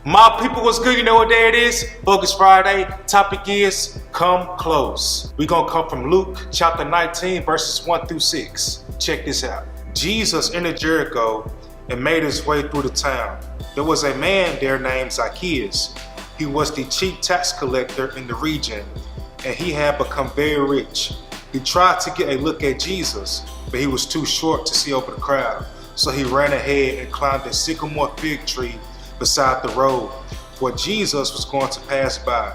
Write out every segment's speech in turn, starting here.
My people, what's good? You know what day it is? Focus Friday. Topic is come close. We're going to come from Luke chapter 19, verses 1 through 6. Check this out. Jesus entered Jericho and made his way through the town. There was a man there named Zacchaeus. He was the chief tax collector in the region, and he had become very rich. He tried to get a look at Jesus, but he was too short to see over the crowd. So he ran ahead and climbed a sycamore fig tree beside the road, where Jesus was going to pass by.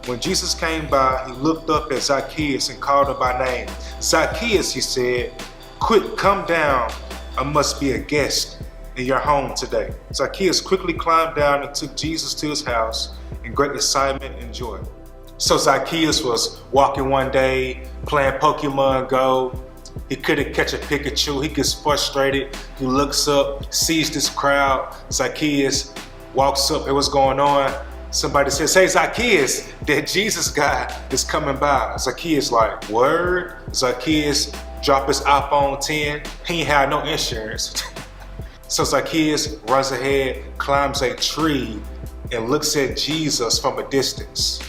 When Jesus came by, he looked up at Zacchaeus and called him by name. Zacchaeus, he said, "Quick, come down. I must be a guest in your home today." Zacchaeus quickly climbed down and took Jesus to his house in great excitement and joy. So Zacchaeus was walking one day, playing Pokemon Go. He couldn't catch a Pikachu. He gets frustrated. He looks up, sees this crowd. Zacchaeus walks up. Hey, what's going on? Somebody says, "Hey, Zacchaeus, that Jesus guy is coming by." Zacchaeus like, "Word?" Zacchaeus dropped his iPhone 10. He ain't had no insurance. So Zacchaeus runs ahead, climbs a tree, and looks at Jesus from a distance.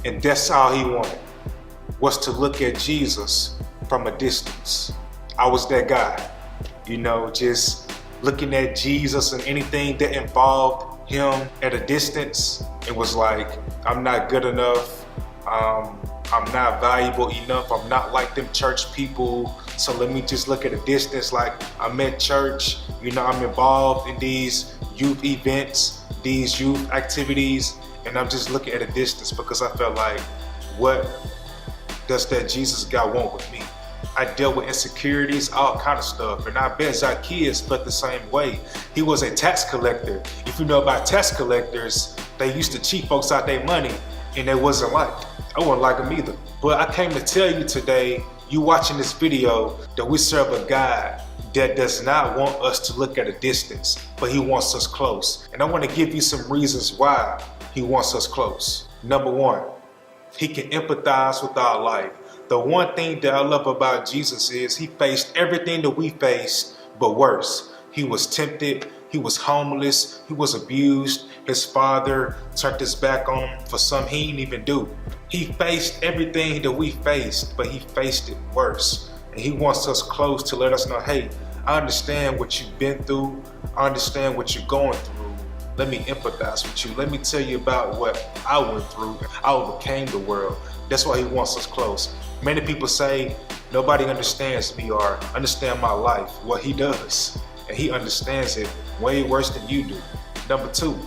And that's all he wanted, was to look at Jesus from a distance. I was that guy, just looking at Jesus and anything that involved him at a distance. It was like, I'm not good enough. I'm not valuable enough. I'm not like them church people. So let me just look at a distance. Like, I'm at church, I'm involved in these youth events, these youth activities, and I'm just looking at a distance because I felt like, what does that Jesus guy want with me? I dealt with insecurities, all kind of stuff, and I bet Zacchaeus felt the same way. He was a tax collector. If you know about tax collectors, they used to cheat folks out their money, and they wasn't liked. I wasn't like them either. But I came to tell you today, you watching this video, that we serve a God that does not want us to look at a distance, but he wants us close. And I want to give you some reasons why he wants us close. Number one, he can empathize with our life. The one thing that I love about Jesus is he faced everything that we face, but worse. He was tempted, he was homeless, he was abused, his father turned his back on him for something he didn't even do. He faced everything that we faced, but he faced it worse. And he wants us close to let us know, hey, I understand what you've been through, I understand what you're going through. Let me empathize with you. Let me tell you about what I went through. I overcame the world. That's why he wants us close. Many people say, nobody understands me or understand my life. Well, he does. And he understands it way worse than you do. Number two,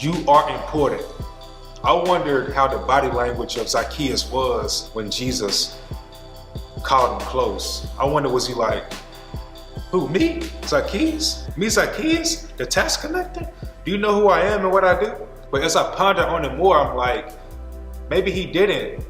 you are important. I wondered how the body language of Zacchaeus was when Jesus called him close. I wonder, was he like, who, me? Zacchaeus? Me, Zacchaeus? The tax collector? Do you know who I am and what I do? But as I ponder on it more, I'm like, maybe he didn't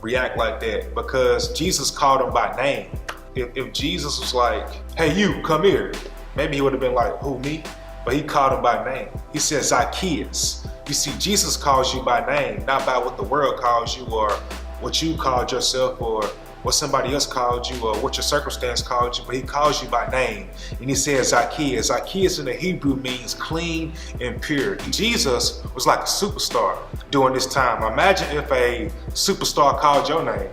react like that because Jesus called him by name. If Jesus was like, hey, you, come here, maybe he would have been like, who, me? But he called him by name. He said, Zacchaeus. You see, Jesus calls you by name, not by what the world calls you or what you called yourself or what somebody else called you or what your circumstance called you, but he calls you by name. And he says Zacchaeus. Zacchaeus in the Hebrew means clean and pure. Jesus was like a superstar during this time. Imagine if a superstar called your name.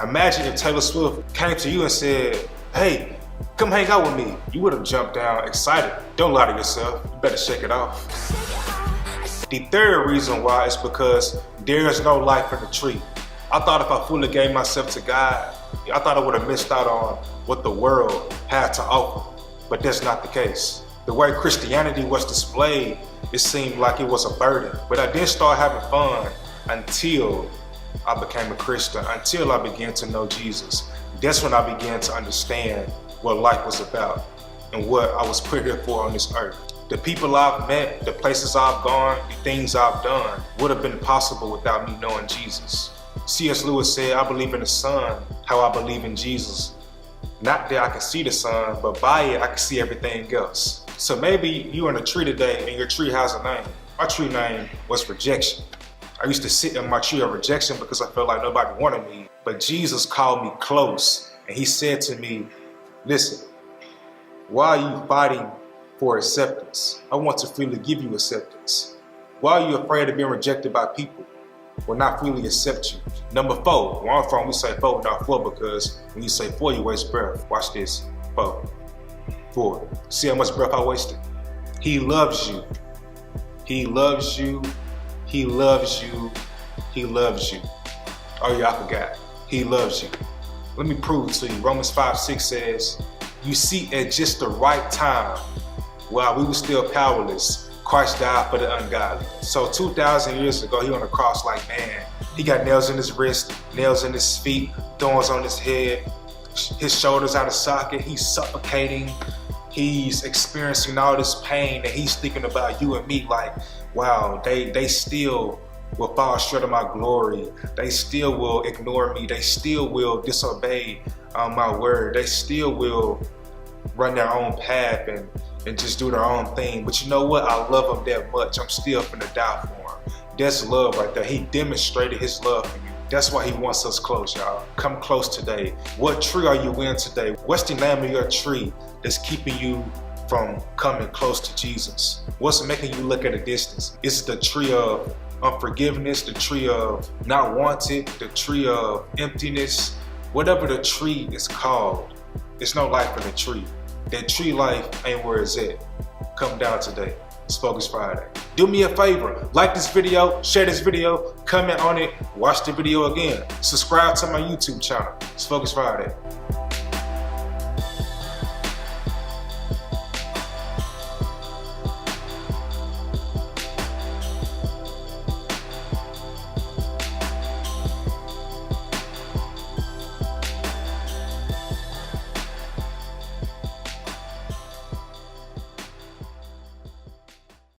Imagine if Taylor Swift came to you and said, hey, come hang out with me. You would have jumped down excited. Don't lie to yourself. You better shake it off. The third reason why is because there is no life in the tree. I thought if I fully gave myself to God, I thought I would have missed out on what the world had to offer. But that's not the case. The way Christianity was displayed, it seemed like it was a burden. But I didn't start having fun until I became a Christian, until I began to know Jesus. That's when I began to understand what life was about and what I was put here for on this earth. The people I've met, the places I've gone, the things I've done would have been possible without me knowing Jesus. C.S. Lewis said, I believe in the sun, how I believe in Jesus. Not that I can see the sun, but by it, I can see everything else. So maybe you're in a tree today and your tree has a name. My tree name was rejection. I used to sit in my tree of rejection because I felt like nobody wanted me. But Jesus called me close and he said to me, listen, why are you fighting for acceptance. I want to freely give you acceptance. Why are you afraid of being rejected by people who will not freely accept you? Number 4. Where I'm from, we say 4, not 4, because when you say 4, you waste breath. Watch this. 4. See how much breath I wasted? He loves you. He loves you. He loves you. He loves you. Oh yeah, I forgot. He loves you. Let me prove it to you. Romans 5:6 says, you see, at just the right time, while we were still powerless, Christ died for the ungodly. So 2,000 years ago, he on the cross like, man, he got nails in his wrist, nails in his feet, thorns on his head, his shoulders out of socket, he's suffocating, he's experiencing all this pain, and he's thinking about you and me like, wow, they still will fall short of my glory. They still will ignore me. They still will disobey my word. They still will run their own path and just do their own thing. But you know what? I love them that much. I'm still finna die for him. That's love right there. He demonstrated his love for you. That's why he wants us close, y'all. Come close today. What tree are you in today? What's the name of your tree that's keeping you from coming close to Jesus? What's making you look at a distance? It's the tree of unforgiveness, the tree of not wanted, the tree of emptiness. Whatever the tree is called, there's no life in the tree. That tree life ain't where it's at. Come down today. It's Focus Friday. Do me a favor, like this video, share this video, comment on it, watch the video again. Subscribe to my YouTube channel. It's Focus Friday.